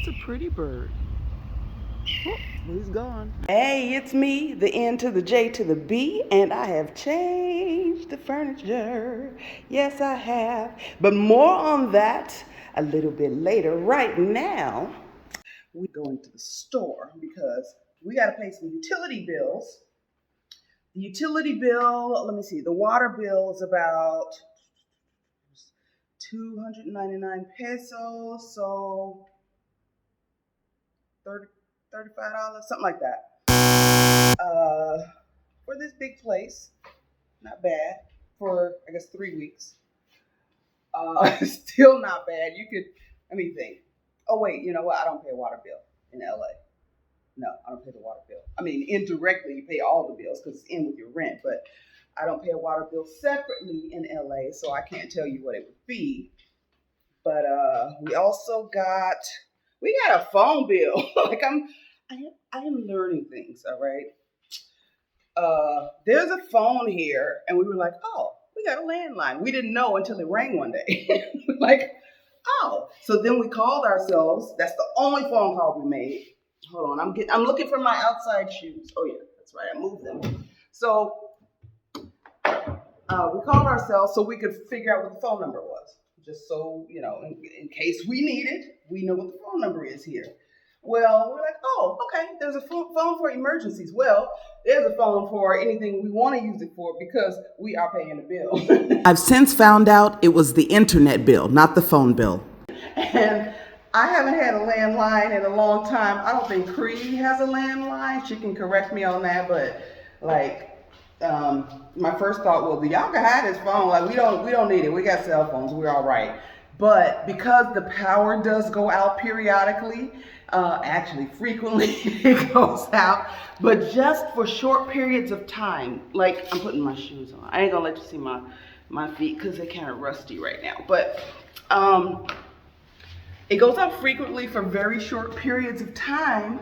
That's a pretty bird. Oh, he's gone. Hey, it's me, the N to the J to the B, and I have changed the furniture. Yes, I have. But more on that a little bit later. Right now, we're going to the store because we got to pay some utility bills. The utility bill, let me see, the water bill is about 299 pesos, so 30, $35, something like that. For this big place, not bad. For I guess 3 weeks, still not bad. You could, let me think. Oh wait, you know what? I don't pay a water bill in LA. No, I don't pay the water bill. I mean, indirectly, you pay all the bills because it's in with your rent, but I don't pay a water bill separately in LA, so I can't tell you what it would be. But we also got a phone bill. Like I am learning things. All right. There's a phone here, and we were like, oh, we got a landline. We didn't know until it rang one day. Like, oh. So then we called ourselves. That's the only phone call we made. Hold on, I'm looking for my outside shoes. Oh yeah, that's right. I moved them. So we called ourselves so we could figure out what the phone number was, just so in case we need it, we know what the phone number is here. Well, we're like, oh, okay, there's a phone for emergencies. Well, there's a phone for anything we want to use it for because we are paying the bill. I've since found out it was the internet bill, not the phone bill. And I haven't had a landline in a long time. I don't think Cree has a landline. She can correct me on that, but my first thought was, y'all can have this phone. Like we don't need it. We got cell phones. We're all right. But because the power does go out periodically, actually frequently it goes out, but just for short periods of time. Like I'm putting my shoes on. I ain't gonna let you see my feet because they're kind of rusty right now. But it goes out frequently for very short periods of time.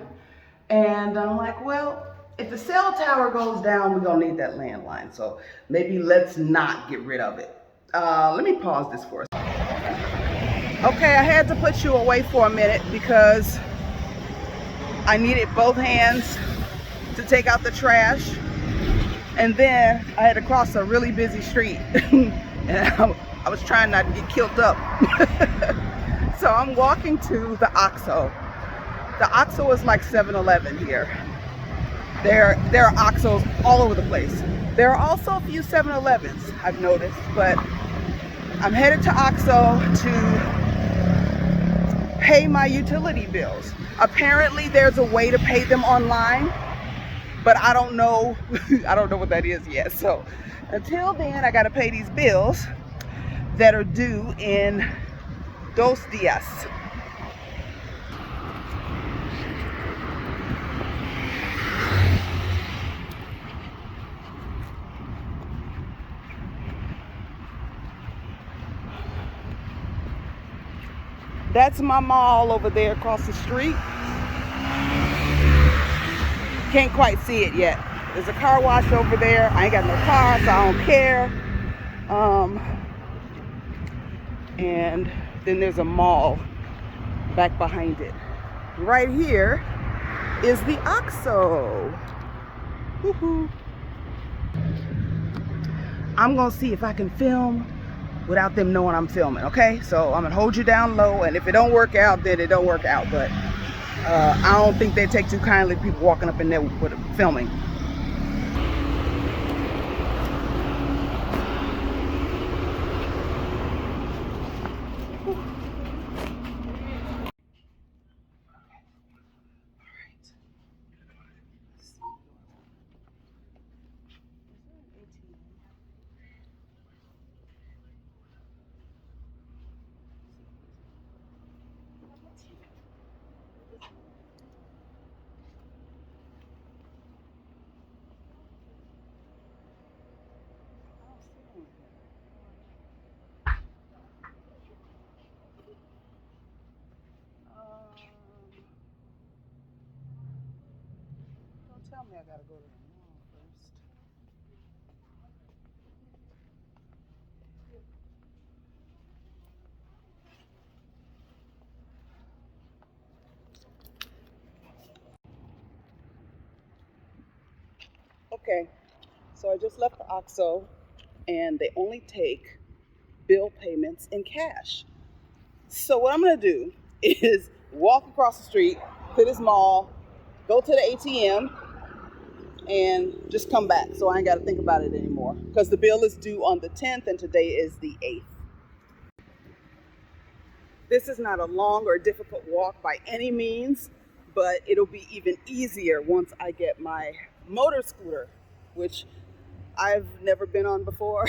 And I'm like, well, if the cell tower goes down, we're gonna need that landline. So maybe let's not get rid of it. Let me pause this for a second. Okay, I had to put you away for a minute because I needed both hands to take out the trash. And then I had to cross a really busy street. And I was trying not to get killed up. So I'm walking to the OXXO. The OXXO is like 7-Eleven here. There are OXXOs all over the place. There are also a few 7-Elevens, I've noticed, but I'm headed to OXXO to pay my utility bills. Apparently there's a way to pay them online, but I don't know I don't know what that is yet. So until then, I gotta pay these bills that are due in 2 días. That's my mall over there across the street. Can't quite see it yet. There's a car wash over there. I ain't got no car, so I don't care. And then there's a mall back behind it. Right here is the OXXO. Woohoo. I'm gonna see if I can film without them knowing I'm filming, okay? So I'm gonna hold you down low, and if it don't work out, then it don't work out. But I don't think they take too kindly to people walking up in there with filming. Don't tell me I gotta go to the mall first. Okay, so I just left the OXXO and they only take bill payments in cash. So what I'm gonna do is walk across the street to this mall, go to the ATM, and just come back. So I ain't gotta think about it anymore because the bill is due on the 10th and today is the 8th. This is not a long or difficult walk by any means, but it'll be even easier once I get my motor scooter, which I've never been on before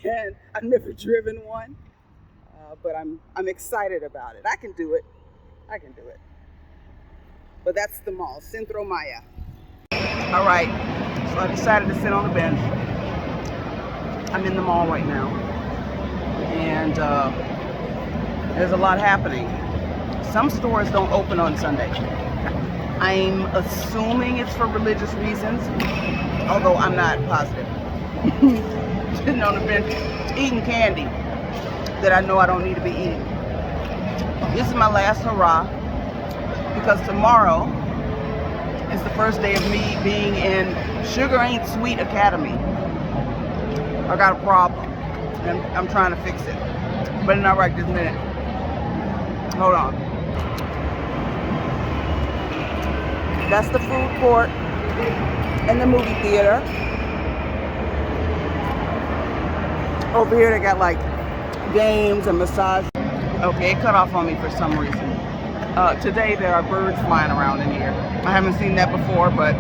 and I've never driven one, but I'm excited about it. I can do it. I can do it. But that's the mall, Centro Maya. All right, so I decided to sit on the bench. I'm in the mall right now, and there's a lot happening. Some stores don't open on Sunday. I'm assuming it's for religious reasons, although I'm not positive. Sitting on the bench, eating candy that I know I don't need to be eating. This is my last hurrah, because tomorrow is the first day of me being in Sugar Ain't Sweet Academy. I got a problem, and I'm trying to fix it, but not right this minute. Hold on. That's the food court and the movie theater. Over here they got like games and massage. Okay, it cut off on me for some reason. Today there are birds flying around in here. I haven't seen that before, but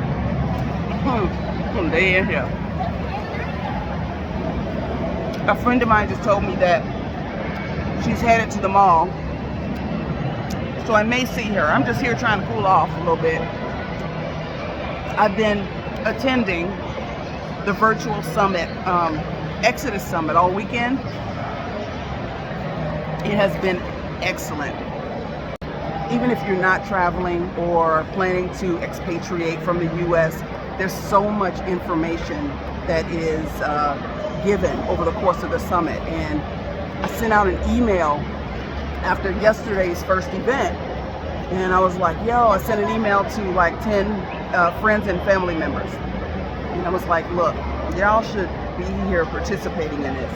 they in here. A friend of mine just told me that she's headed to the mall, so I may see her. I'm just here trying to cool off a little bit. I've been attending the virtual summit, Exodus Summit, all weekend. It has been excellent. Even if you're not traveling or planning to expatriate from the U.S., there's so much information that is given over the course of the summit. And I sent out an email after yesterday's first event, and I was like, yo, I sent an email to like 10 friends and family members. And I was like, look, y'all should be here participating in this,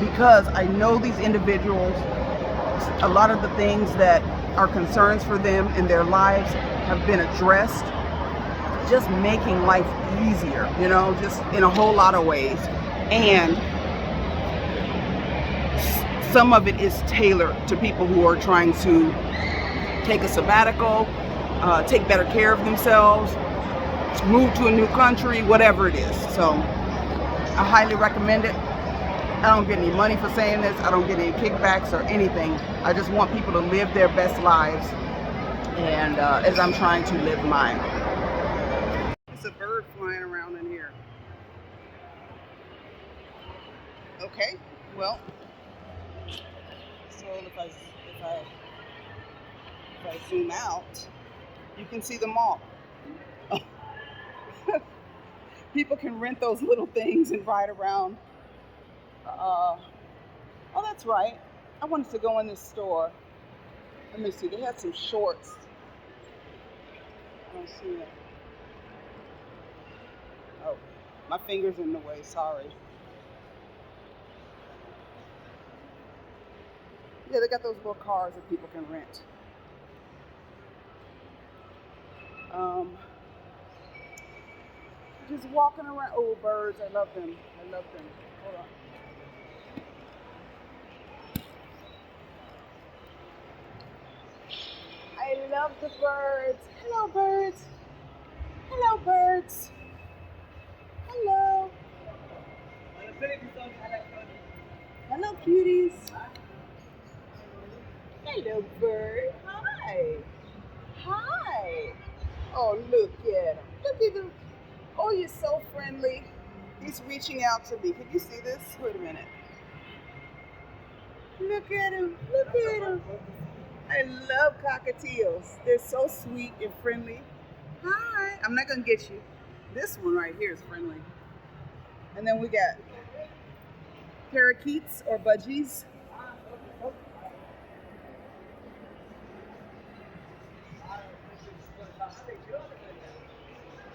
because I know these individuals, a lot of the things that are concerns for them in their lives have been addressed, just making life easier, you know, just in a whole lot of ways. And some of it is tailored to people who are trying to take a sabbatical, take better care of themselves, move to a new country, whatever it is. So I highly recommend it. I don't get any money for saying this. I don't get any kickbacks or anything. I just want people to live their best lives, and as I'm trying to live mine. It's a bird flying around in here. Okay, well, so if I zoom out, you can see the mall. People can rent those little things and ride around. Oh, that's right. I wanted to go in this store. Let me see. They had some shorts. I don't see it. Oh, my finger's in the way. Sorry. Yeah, they got those little cars that people can rent. Just walking around. Oh, birds. I love them. I love them. Hold on. I love the birds. Hello, birds. Hello, birds. Hello. Hello, cuties. Hello, bird. Hi. Hi. Oh, look at him. Look at him. Oh, you're so friendly. He's reaching out to me. Can you see this? Wait a minute. Look at him. Look at him. I love cockatiels. They're so sweet and friendly. Hi. I'm not going to get you. This one right here is friendly. And then we got parakeets or budgies.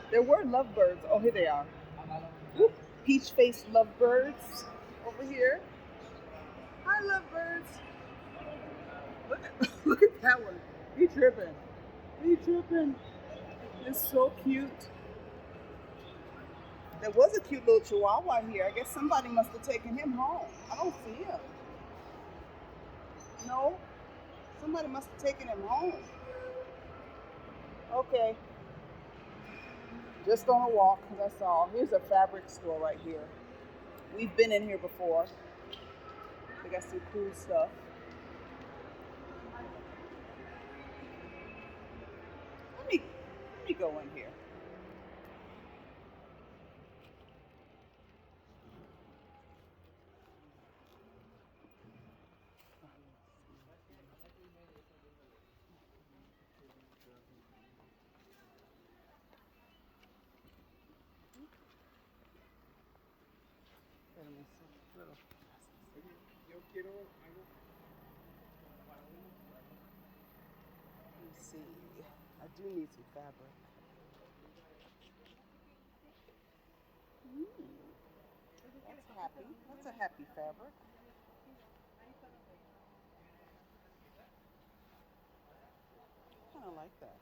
There were lovebirds. Oh, here they are. Woo. Peach-faced lovebirds over here. Hi, lovebirds. Look at look at that one. He tripping. He tripping. It's so cute. There was a cute little chihuahua here. I guess somebody must have taken him home. I don't see him. No, somebody must have taken him home. Okay, just on a walk, that's all. Here's a fabric store right here. We've been in here before. They got some cool stuff. Let me go in here. Let me see. I do need some fabric. That's happy. That's a happy fabric. Kind of like that.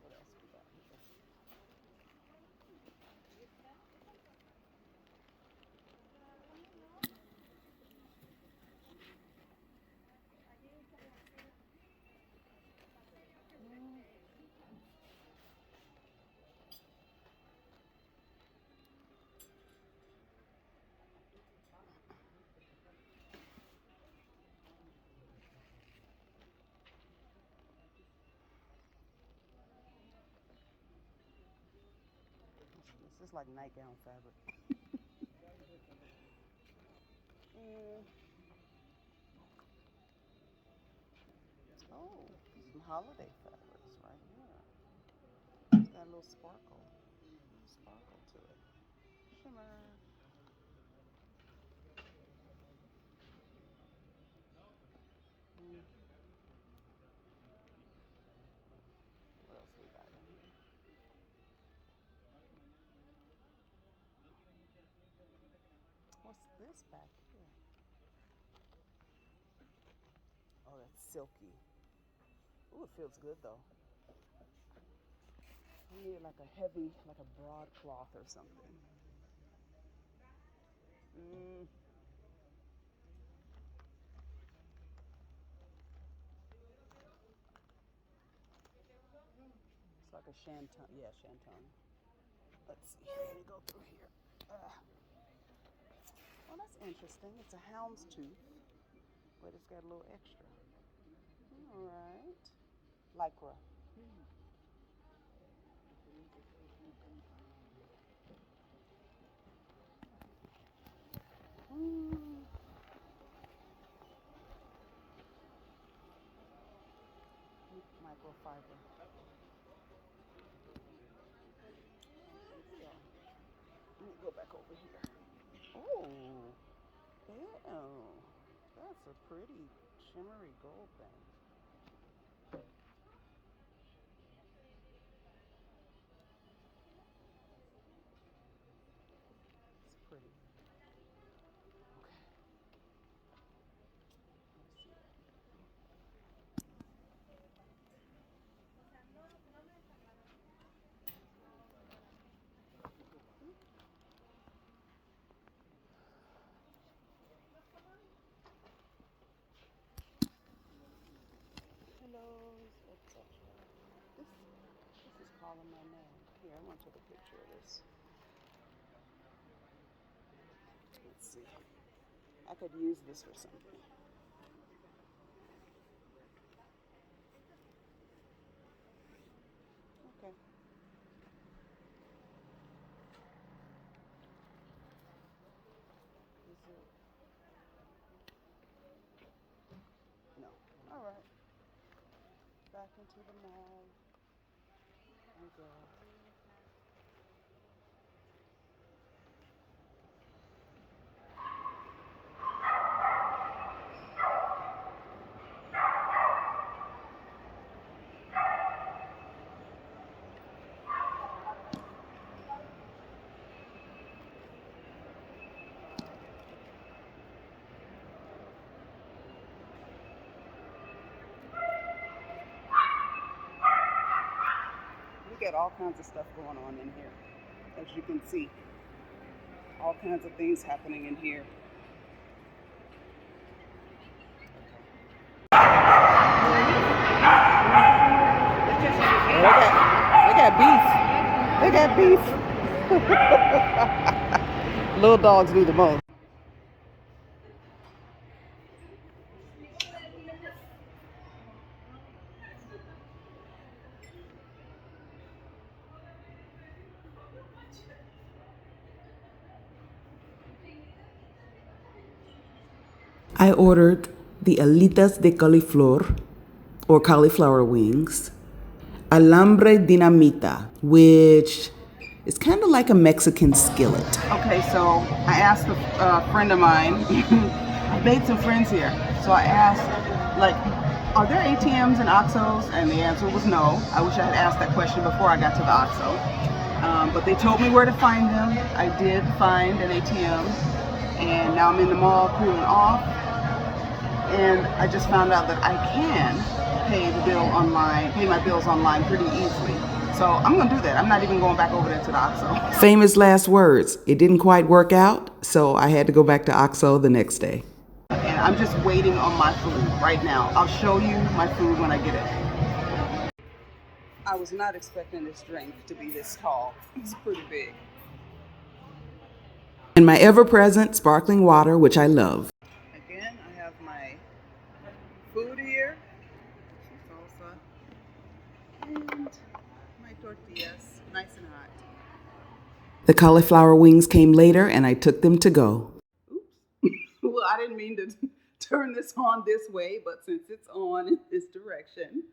What else we got here? This is like nightgown fabric. Mm. Oh, some holiday fabrics right here. It's got a little sparkle to it. Shimmer. Mm. What else we got in here? What's this back here? Oh, that's silky. Ooh, it feels good though. I need like a heavy, like a broadcloth or something. Mm. It's like a shantung. Yeah, shantung. Let's see. Let me go through here. Well, that's interesting. It's a houndstooth, but it's got a little extra. All right. Lycra. Mm. Microfiber. Yeah. Let me go back over here. Oh, ew. That's a pretty shimmery gold thing. It's pretty. Okay. Let's see. Hello, etc. This is calling my name. Here, I want to take a picture of this. Let's see. I could use this for something. Okay. Is it? No. All right. Back into the mall we go. got all kinds of stuff going on in here. As you can see, all kinds of things happening in here. They got beef. They got beef. Little dogs do the most. I ordered the alitas de cauliflower, or cauliflower wings, alambre dinamita, which is kind of like a Mexican skillet. Okay, so I asked a friend of mine, I made some friends here, so I asked, like, are there ATMs and OXXOs? And the answer was no. I wish I had asked that question before I got to the OXXO. But they told me where to find them. I did find an ATM, and now I'm in the mall cooling off. And I just found out that I can pay my bills online pretty easily. So I'm gonna do that. I'm not even going back over there to the OXXO. Famous last words. It didn't quite work out, so I had to go back to OXXO the next day. And I'm just waiting on my food right now. I'll show you my food when I get it. I was not expecting this drink to be this tall. It's pretty big. And my ever-present sparkling water, which I love. Again, I have my food here, salsa, and my tortillas, nice and hot. The cauliflower wings came later, and I took them to go. Oops. Well, I didn't mean to turn this on this way, but since it's on in this direction,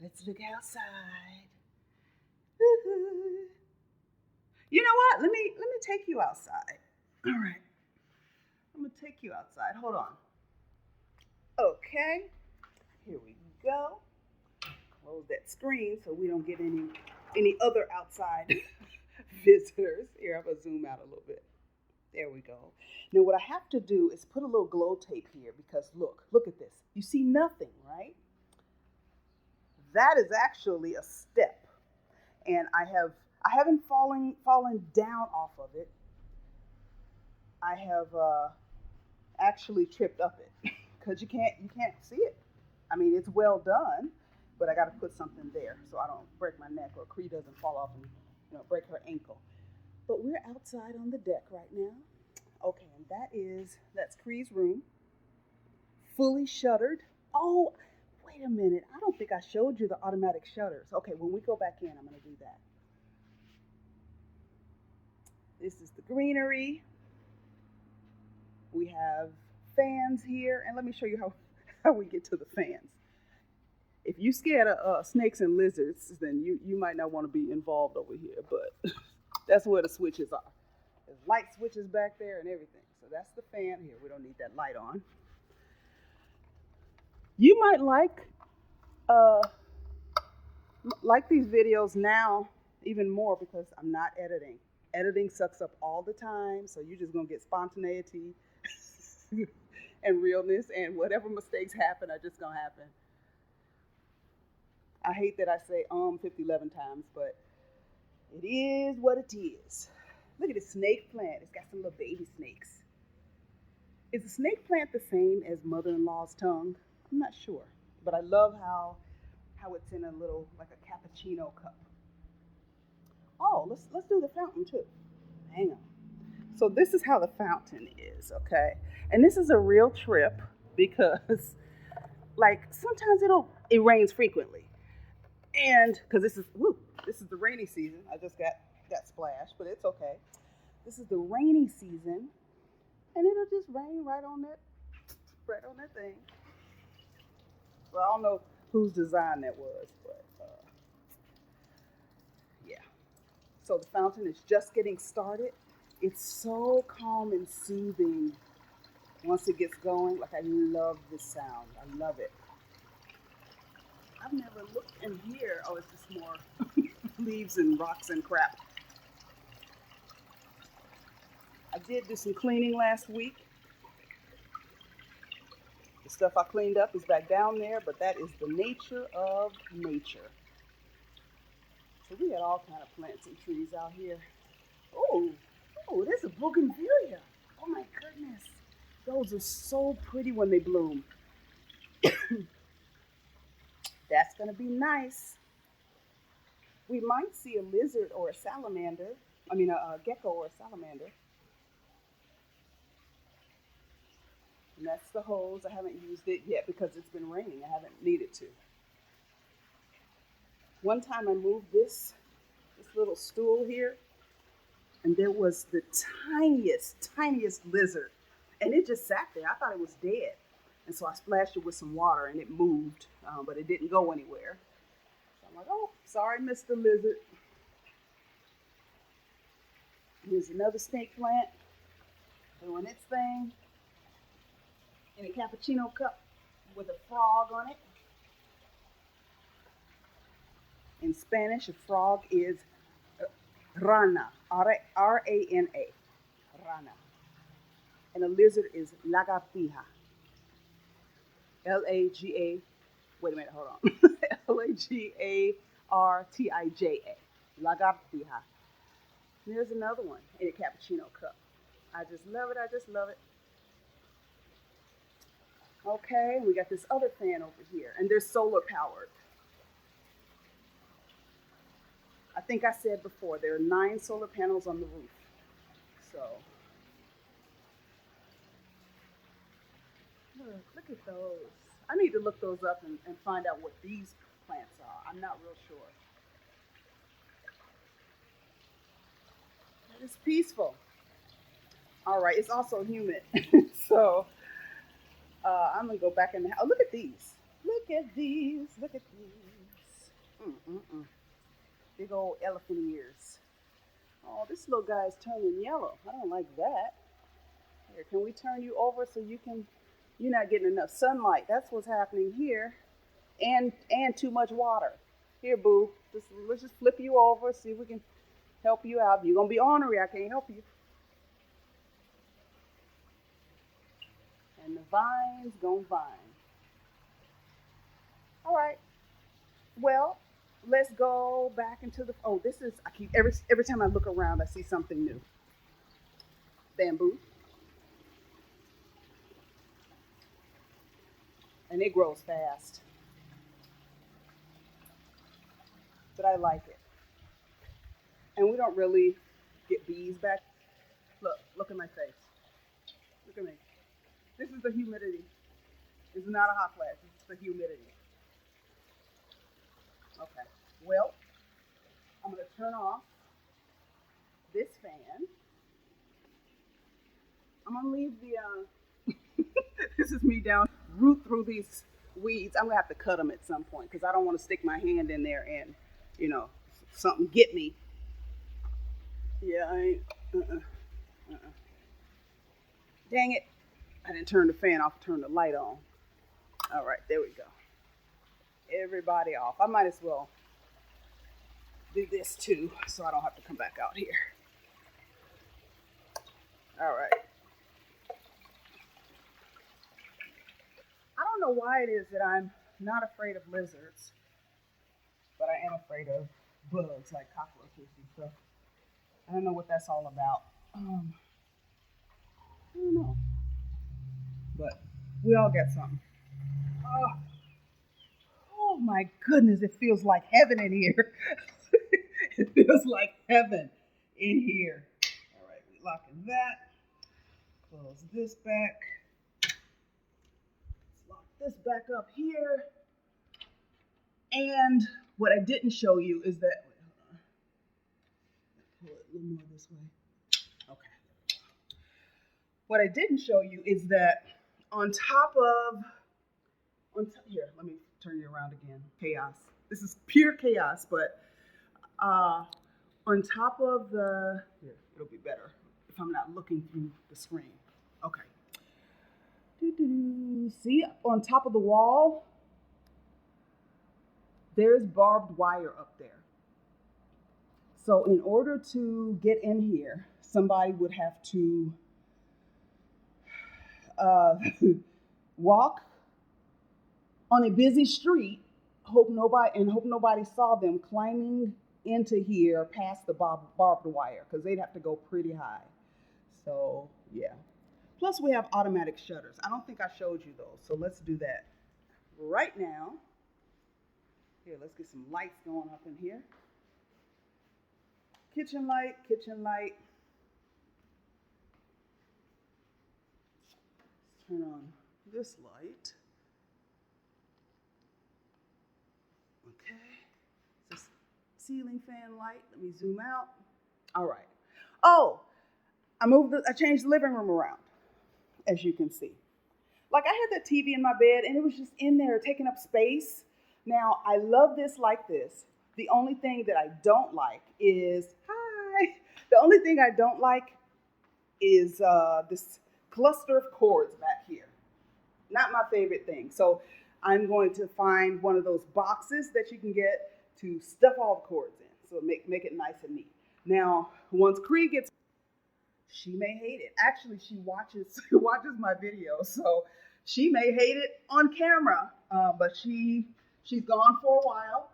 let's look outside. You know what? Let me take you outside. All right. I'm gonna take you outside. Hold on. Okay. Here we go. Close that screen so we don't get any other outside visitors. Here, I'm gonna zoom out a little bit. There we go. Now what I have to do is put a little glow tape here because look at this. You see nothing, right? That is actually a step. And I haven't fallen down off of it. I have actually tripped up it because you can't see it. I mean, it's well done, but I got to put something there so I don't break my neck or Cree doesn't fall off and break her ankle. But we're outside on the deck right now. Okay, and that's Cree's room, fully shuttered. Oh, wait a minute. I don't think I showed you the automatic shutters. Okay, when we go back in, I'm going to do that. This is the greenery. We have fans here, and let me show you how we get to the fans. If you're scared of snakes and lizards, then you might not want to be involved over here, but that's where the switches are. There's light switches back there and everything. So that's the fan here. We don't need that light on. You might like these videos now even more because I'm not editing. Editing sucks up all the time, so you're just gonna get spontaneity and realness, and whatever mistakes happen are just gonna happen. I hate that I say 11 times, but it is what it is. Look at the snake plant. It's got some little baby snakes. Is the snake plant the same as mother-in-law's tongue? I'm not sure, but I love how it's in a little, like a cappuccino cup. Oh, let's do the fountain too. Hang on. So this is how the fountain is, okay? And this is a real trip because, like, sometimes it rains frequently, and because this is the rainy season. I just got splashed, but it's okay. This is the rainy season, and it'll just rain right on that thing. Well, I don't know whose design that was, but yeah. So the fountain is just getting started. It's so calm and soothing once it gets going. Like, I love this sound. I love it. I've never looked in here. Oh, it's just more leaves and rocks and crap. I did do some cleaning last week. The stuff I cleaned up is back down there, but that is the nature of nature. So we got all kind of plants and trees out here. Oh, oh, there's a bougainvillea. Oh my goodness. Those are so pretty when they bloom. That's gonna be nice. We might see a lizard or a salamander. I mean, a gecko or a salamander. And that's the hose. I haven't used it yet because it's been raining. I haven't needed to. One time I moved this little stool here, and there was the tiniest lizard, and it just sat there. I thought it was dead, and so I splashed it with some water, and it moved, but it didn't go anywhere. So I'm like, oh, sorry, Mr. Lizard. Here's another snake plant doing its thing in a cappuccino cup with a frog on it. In Spanish, a frog is rana, R-A-N-A, rana. And a lizard is lagartija, L-A-G-A, wait a minute, hold on, Lagartija, lagartija. There's another one in a cappuccino cup. I just love it, I just love it. Okay, we got this other fan over here, and they're solar powered. I think I said before, there are 9 solar panels on the roof. So, look at those. I need to look those up and find out what these plants are. I'm not real sure. It's peaceful. All right, it's also humid. So, I'm going to go back in the house. Oh, look at these. Look at these. Look at these. Big old elephant ears. Oh, this little guy is turning yellow. I don't like that. Here, can we turn you over so you're not getting enough sunlight. That's what's happening here. And too much water. Here, boo. Let's just flip you over, see if we can help you out. You're going to be ornery. I can't help you. And the vine's going to vine. All right. Well, let's go back into the, oh, this is, I keep, every time I look around, I see something new. Bamboo. And it grows fast. But I like it. And we don't really get bees back. Look at my face. Look at me. This is the humidity. This is not a hot flash. This is the humidity. Okay. Well, I'm going to turn off this fan. I'm going to leave the, this is me down, root through these weeds. I'm going to have to cut them at some point because I don't want to stick my hand in there and, something get me. Yeah, I ain't, Dang it. I didn't turn the fan off, turn the light on. All right, there we go. Everybody off. I might as well do this too so I don't have to come back out here. All right. I don't know why it is that I'm not afraid of lizards, but I am afraid of bugs like cockroaches and stuff. I don't know what that's all about. I don't know. But we all got something. Oh my goodness, it feels like heaven in here. It feels like heaven in here. All right, we're locking that. Close this back. Let's lock this back up here. And what I didn't show you is that, wait, hold on. Pull it a little more this way. Okay. What I didn't show you is that here, let me turn you around again. Chaos. This is pure chaos, but on top of here, it'll be better if I'm not looking through the screen. Okay. See, on top of the wall, there's barbed wire up there. So in order to get in here, somebody would have to walk on a busy street, hope nobody saw them climbing into here past the barbed wire because they'd have to go pretty high. So yeah. Plus we have automatic shutters. I don't think I showed you those. So let's do that right now. Here, let's get some lights going up in here. Kitchen light, kitchen light. Let's turn on this light. Okay. This ceiling fan light. Let me zoom out. All right. Oh, I changed the living room around, as you can see. Like I had that TV in my bed and it was just in there taking up space. Now I love this like this. The only thing that I don't like is, the only thing I don't like is this cluster of cords back here. Not my favorite thing. So I'm going to find one of those boxes that you can get to stuff all the cords in. So make it nice and neat. Now, once Cree gets, she may hate it. Actually, she watches my videos, so she may hate it on camera. But she's gone for a while,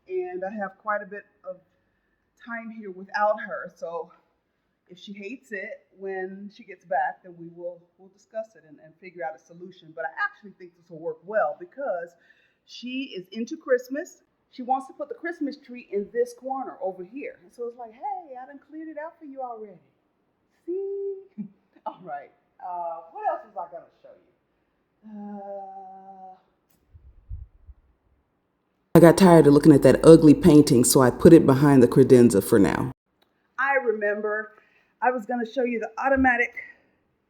and I have quite a bit of time here without her. So if she hates it when she gets back, then we'll discuss it and figure out a solution. But I actually think this will work well because she is into Christmas. She wants to put the Christmas tree in this corner over here. And so it's like, hey, I done cleared it out for you already. See? All right. What else was I going to show you? I got tired of looking at that ugly painting, so I put it behind the credenza for now. I remember I was going to show you the automatic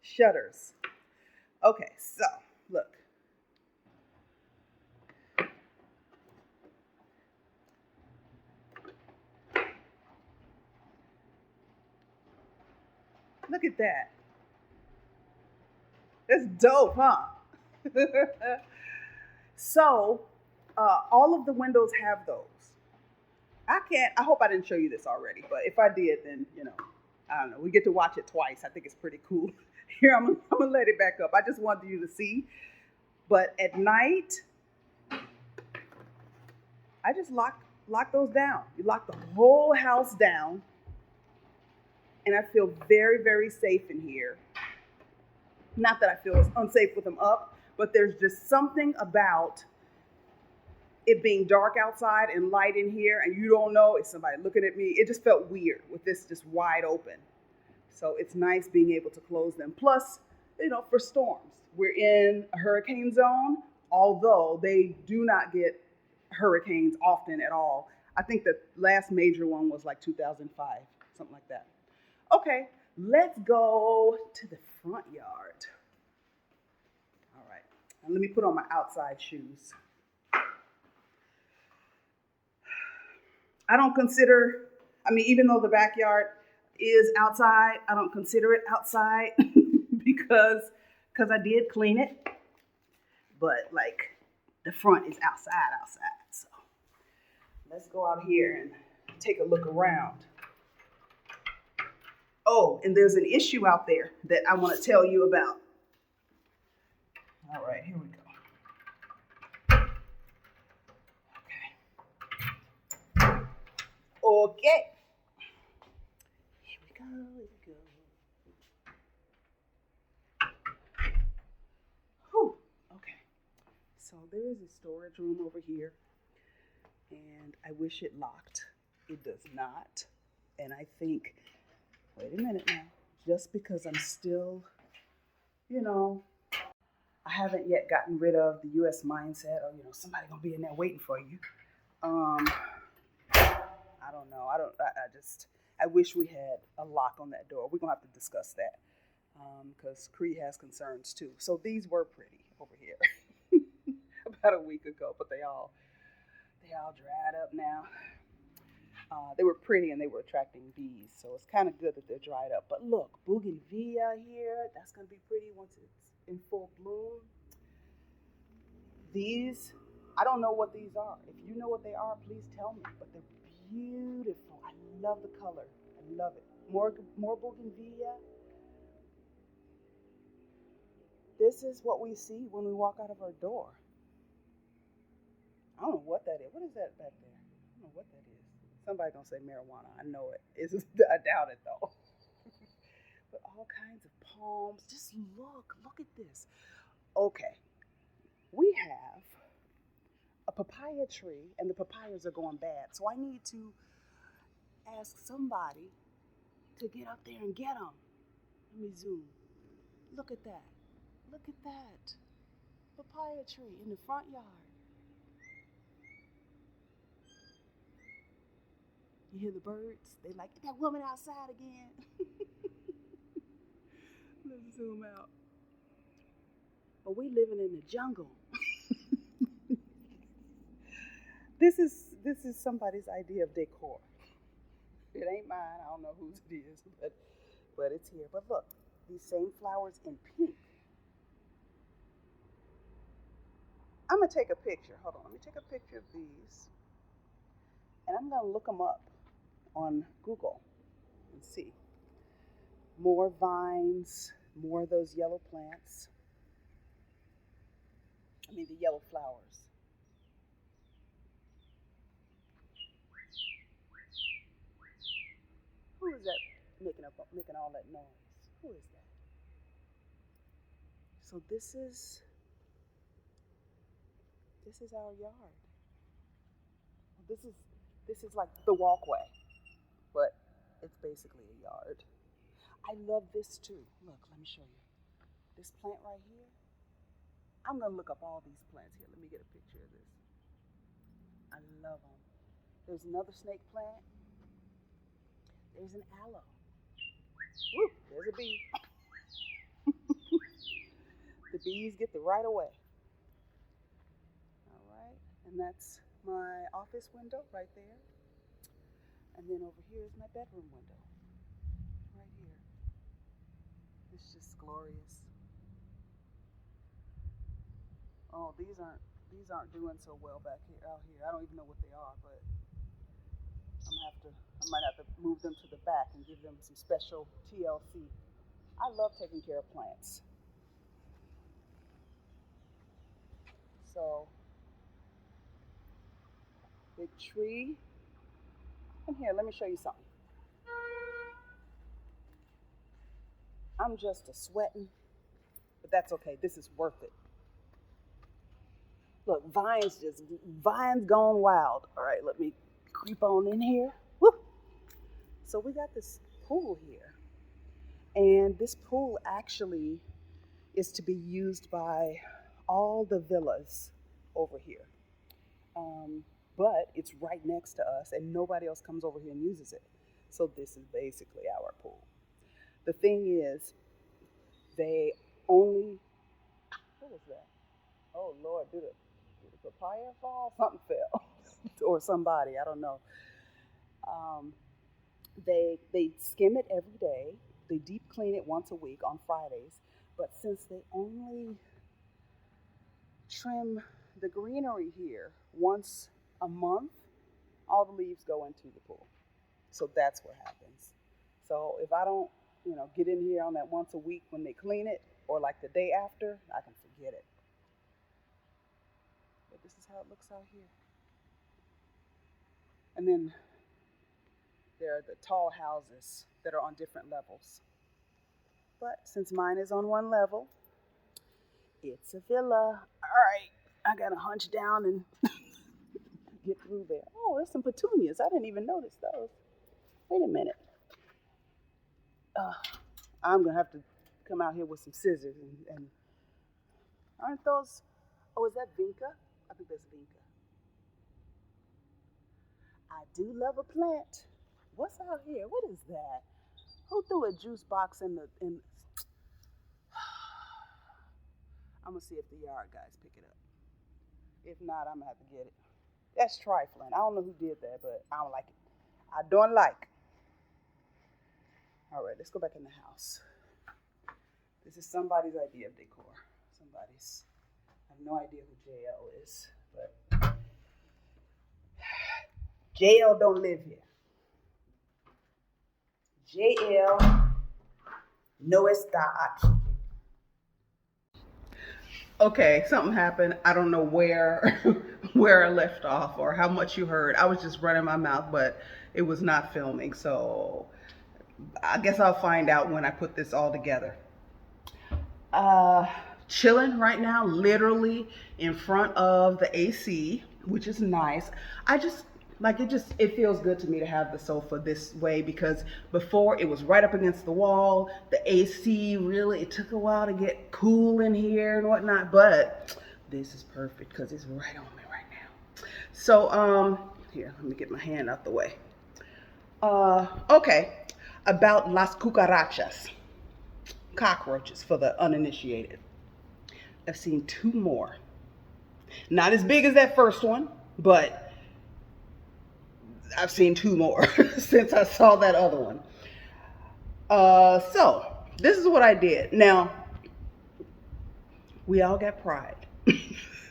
shutters. Okay, so look. Look at that. That's dope, huh? So, all of the windows have those. I hope I didn't show you this already, but if I did, then, I don't know. We get to watch it twice. I think it's pretty cool. Here, I'm gonna let it back up. I just wanted you to see. But at night, I just lock those down. You lock the whole house down. And I feel very, very safe in here. Not that I feel unsafe with them up, but there's just something about it being dark outside and light in here, and you don't know if somebody looking at me. It just felt weird with this just wide open. So it's nice being able to close them. Plus, for storms. We're in a hurricane zone, although they do not get hurricanes often at all. I think the last major one was like 2005, something like that. Okay, let's go to the front yard. All right, and let me put on my outside shoes. I don't consider, even though the backyard is outside, I don't consider it outside because I did clean it. But like the front is outside. So let's go out here and take a look around. Oh, and there's an issue out there that I want to tell you about. All right, here we go. Okay. Here we go. Whew. Okay. So there is a storage room over here, and I wish it locked. It does not. And I think, wait a minute now, just because I'm still, I haven't yet gotten rid of the U.S. mindset of, somebody gonna be in there waiting for you. I don't know. I wish we had a lock on that door. We're gonna have to discuss that because Cree has concerns too. So these were pretty over here about a week ago, but they all dried up now. They were pretty and they were attracting bees, so it's kind of good that they're dried up. But look, bougainvillea here, that's going to be pretty once it's in full bloom. These, I don't know what these are. If you know what they are, please tell me. But they're beautiful. I love the color. I love it. More bougainvillea. This is what we see when we walk out of our door. I don't know what that is. What is that back there? I don't know what that is. Somebody gonna say marijuana. I know it. I doubt it though. But all kinds of palms. Just look at this. Okay, we have a papaya tree, and the papayas are going bad. So I need to ask somebody to get up there and get them. Let me zoom. Look at that. Look at that. Papaya tree in the front yard. You hear the birds? They like, get that woman outside again. Let's zoom out. But we living in the jungle. This is somebody's idea of decor. It ain't mine. I don't know whose it is, but it's here. But look, these same flowers in pink. I'm gonna take a picture. Hold on, let me take a picture of these, and I'm gonna look them up on Google and see. More vines, more of those yellow plants. The yellow flowers. Who is that making all that noise? Who is that? So this is our yard. This is like the walkway, but it's basically a yard. I love this too. Look, let me show you. This plant right here. I'm gonna look up all these plants here. Let me get a picture of this. I love them. There's another snake plant. There's an aloe. Woo, there's a bee. The bees get the right of way. All right, and that's my office window right there. And then over here is my bedroom window, right here. It's just glorious. Oh, these aren't doing so well back here out here. I don't even know what they are, but I might have to move them to the back and give them some special TLC. I love taking care of plants. So, big tree. And here, let me show you something. I'm just a sweating, but that's okay. This is worth it. Look, vines gone wild. All right, let me creep on in here. Woo! So we got this pool here. And this pool actually is to be used by all the villas over here. But it's right next to us, and nobody else comes over here and uses it. So this is basically our pool. The thing is, they only, what was that? Oh Lord, did the papaya fall? Something fell, or somebody, I don't know. Um, they skim it every day. They deep clean it once a week on Fridays. But since they only trim the greenery here once a month, all the leaves go into the pool. So that's what happens. So if I don't, get in here on that once a week when they clean it, or like the day after, I can forget it. But this is how it looks out here. And then there are the tall houses that are on different levels. But since mine is on one level, it's a villa. All right, I gotta hunch down and get through there. Oh, there's some petunias. I didn't even notice those. Wait a minute. I'm gonna have to come out here with some scissors and aren't those? Oh, is that vinca? I think that's vinca. I do love a plant. What's out here? What is that? Who threw a juice box in the in? I'm gonna see if the yard guys pick it up. If not, I'm gonna have to get it. That's trifling. I don't know who did that, but I don't like it. I don't like. All right, let's go back in the house. This is somebody's idea of decor. Somebody's. I have no idea who JL is, but JL don't live here. JL no está aquí. Okay, something happened. I don't know where where I left off or how much you heard. I was just running my mouth, but it was not filming. So I guess I'll find out when I put this all together. Uh, Chilling right now, literally in front of the AC, which is nice. I just like it feels good to me to have the sofa this way because before it was right up against the wall. The AC really, it took a while to get cool in here and whatnot, but this is perfect because it's right on me right now. So here, let me get my hand out the way. Okay, about las cucarachas, cockroaches for the uninitiated. I've seen two more. Not as big as that first one, but I've seen two more since I saw that other one. So this is what I did. Now, we all got pride.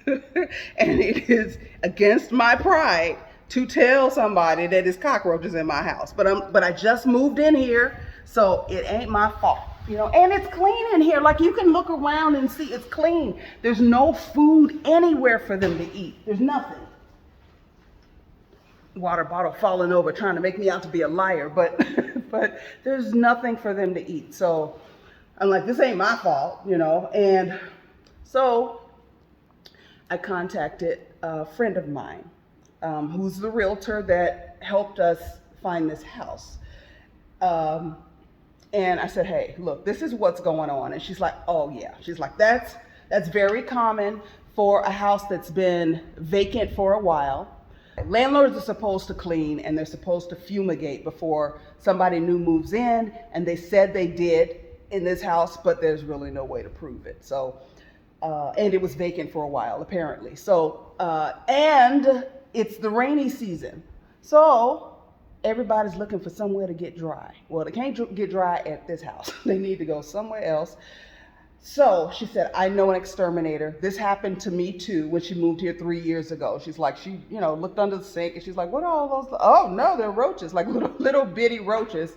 And it is against my pride to tell somebody that there's cockroaches in my house. But I just moved in here, so it ain't my fault. You know, and it's clean in here. Like, you can look around and see it's clean. There's no food anywhere for them to eat. There's nothing. Water bottle falling over, trying to make me out to be a liar, but but there's nothing for them to eat. So I'm like, this ain't my fault, you know. And so I contacted a friend of mine, who's the realtor that helped us find this house. And I said, hey, look, this is what's going on. And she's like, oh yeah. She's like, that's very common for a house that's been vacant for a while. Landlords are supposed to clean and they're supposed to fumigate before somebody new moves in. And they said they did in this house, but there's really no way to prove it. So, and it was vacant for a while, apparently. So, and it's the rainy season. So everybody's looking for somewhere to get dry. Well, they can't get dry at this house. They need to go somewhere else. So she said, I know an exterminator. This happened to me too when she moved here 3 years ago. She's like, she, you know, looked under the sink and she's like, what are all those? Oh no, they're roaches, like little bitty roaches.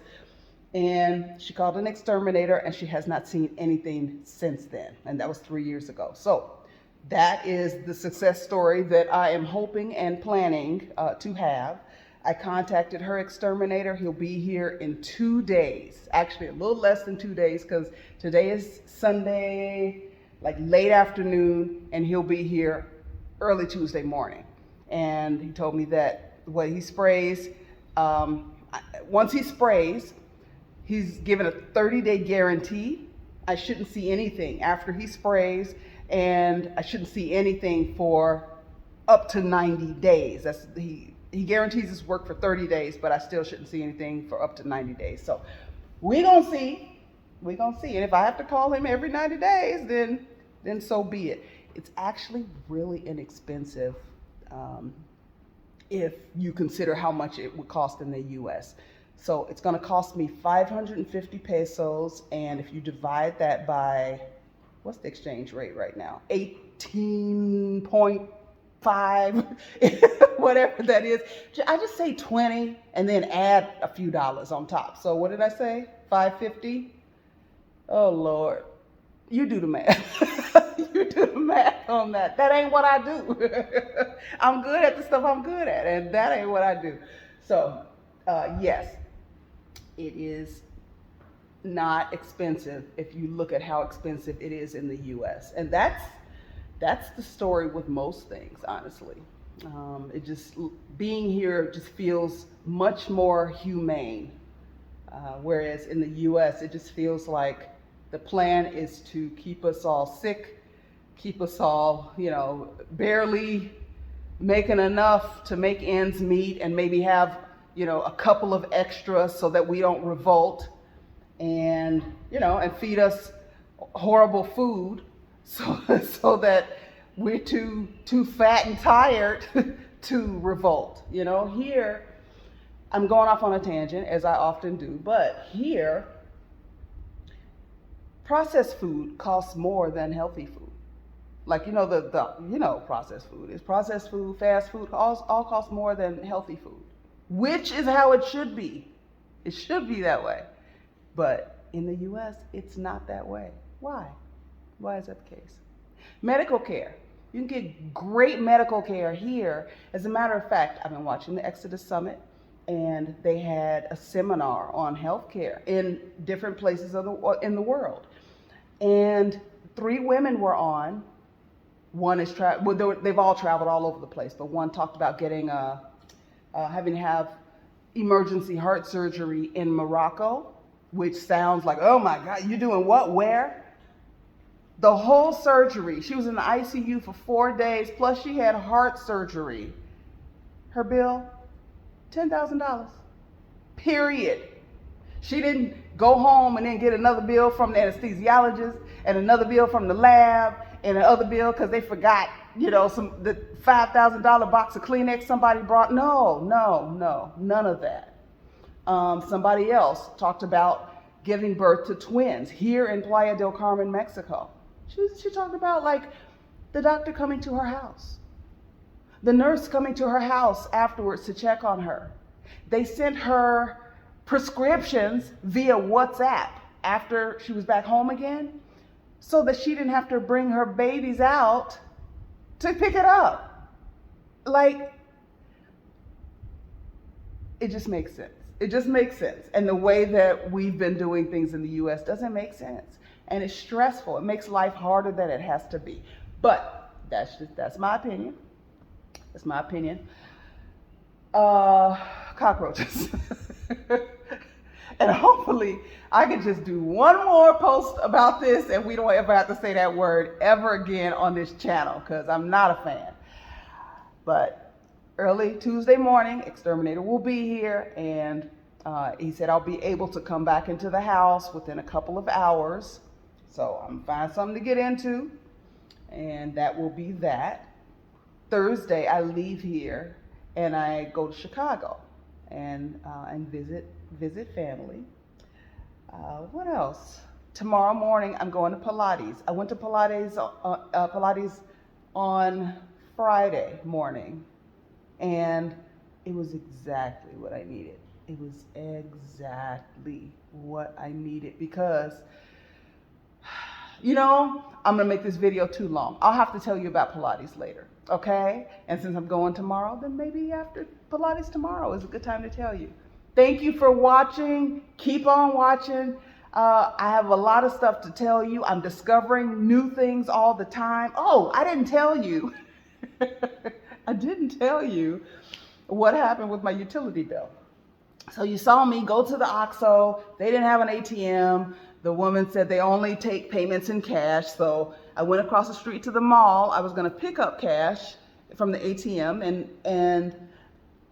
And she called an exterminator and she has not seen anything since then. And that was 3 years ago. So that is the success story that I am hoping and planning to have. I contacted her exterminator. He'll be here in 2 days, actually a little less than 2 days, because today is Sunday, like late afternoon, and he'll be here early Tuesday morning. And he told me that what he sprays, once he sprays, he's given a 30-day guarantee. I shouldn't see anything after he sprays, and I shouldn't see anything for up to 90 days. He guarantees his work for 30 days, but I still shouldn't see anything for up to 90 days. So we're going to see. We're going to see. And if I have to call him every 90 days, then so be it. It's actually really inexpensive if you consider how much it would cost in the U.S. So it's going to cost me 550 pesos. And if you divide that by, what's the exchange rate right now? 18.5, whatever that is. I just say 20 and then add a few dollars on top. So what did I say? 550? Oh Lord, you do the math. You do the math on that. That ain't what I do. I'm good at the stuff I'm good at, and that ain't what I do. So yes, it is not expensive if you look at how expensive it is in the U.S. And that's the story with most things, honestly. It just, being here just feels much more humane. Whereas in the U.S., it just feels like the plan is to keep us all sick, keep us all, barely making enough to make ends meet, and maybe have, a couple of extras so that we don't revolt, and, and feed us horrible food so that we're too fat and tired to revolt. Here, I'm going off on a tangent, as I often do, but here, processed food costs more than healthy food. Like, processed food is processed food, fast food, all cost more than healthy food, which is how it should be. It should be that way. But in the U.S., it's not that way. Why? Why is that the case? Medical care. You can get great medical care here. As a matter of fact, I've been watching the Exodus Summit, and they had a seminar on healthcare in different places in the world. And 3 women were on. One is they've all traveled all over the place, but one talked about having to have emergency heart surgery in Morocco, which sounds like, oh my God, you doing what? Where? The whole surgery. She was in the ICU for 4 days, plus she had heart surgery. Her bill, $10,000. Period. She didn't go home and then get another bill from the anesthesiologist and another bill from the lab and another bill because they forgot, the $5,000 box of Kleenex somebody brought. No, none of that. Somebody else talked about giving birth to twins here in Playa del Carmen, Mexico. She talked about like the doctor coming to her house, the nurse coming to her house afterwards to check on her. They sent her prescriptions via WhatsApp after she was back home again so that she didn't have to bring her babies out to pick it up. Like, it just makes sense. It just makes sense. And the way that we've been doing things in the US doesn't make sense. And it's stressful. It makes life harder than it has to be. But that's my opinion. That's my opinion. Cockroaches. And hopefully I can just do one more post about this and we don't ever have to say that word ever again on this channel because I'm not a fan. But early Tuesday morning, Exterminator will be here, and he said I'll be able to come back into the house within a couple of hours. So I'm gonna find something to get into, and that will be that. Thursday I leave here and I go to Chicago and visit family. What else? Tomorrow morning I'm going to Pilates. I went to Pilates on Friday morning, and it was exactly what I needed. It was exactly what I needed because, I'm gonna make this video too long. I'll have to tell you about Pilates later, okay? And since I'm going tomorrow, then maybe after Pilates tomorrow is a good time to tell you. Thank you for watching. Keep on watching. I have a lot of stuff to tell you. I'm discovering new things all the time. Oh, I didn't tell you. I didn't tell you what happened with my utility bill. So you saw me go to the OXXO. They didn't have an ATM. The woman said they only take payments in cash. So I went across the street to the mall. I was going to pick up cash from the ATM and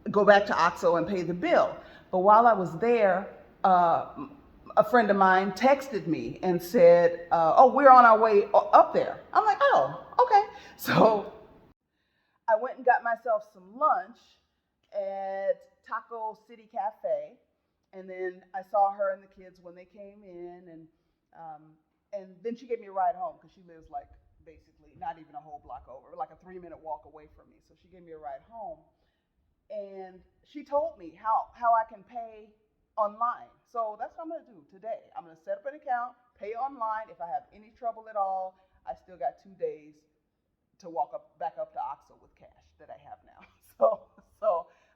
go back to OXXO and pay the bill. But while I was there, a friend of mine texted me and said, oh, we're on our way up there. I'm like, oh, okay. So I went and got myself some lunch at Taco City Cafe, and then I saw her and the kids when they came in, and then she gave me a ride home because she lives like basically not even a whole block over, like a 3-minute walk away from me. So she gave me a ride home, and she told me how I can pay online. So that's what I'm gonna do today. I'm gonna set up an account, pay online. If I have any trouble at all, I still got 2 days to back up to OXXO with cash that I have now.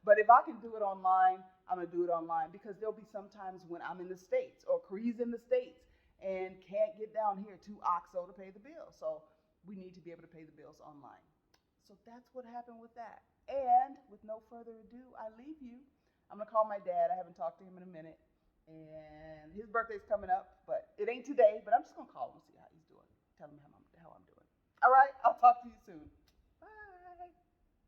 But if I can do it online, I'm gonna do it online because there'll be some times when I'm in the States or Cree's in the States and can't get down here to OXXO to pay the bill. So we need to be able to pay the bills online. So that's what happened with that. And with no further ado, I leave you. I'm gonna call my dad. I haven't talked to him in a minute, and his birthday's coming up, but it ain't today. But I'm just gonna call him and see how he's doing. Tell him how I'm doing. All right, I'll talk to you soon.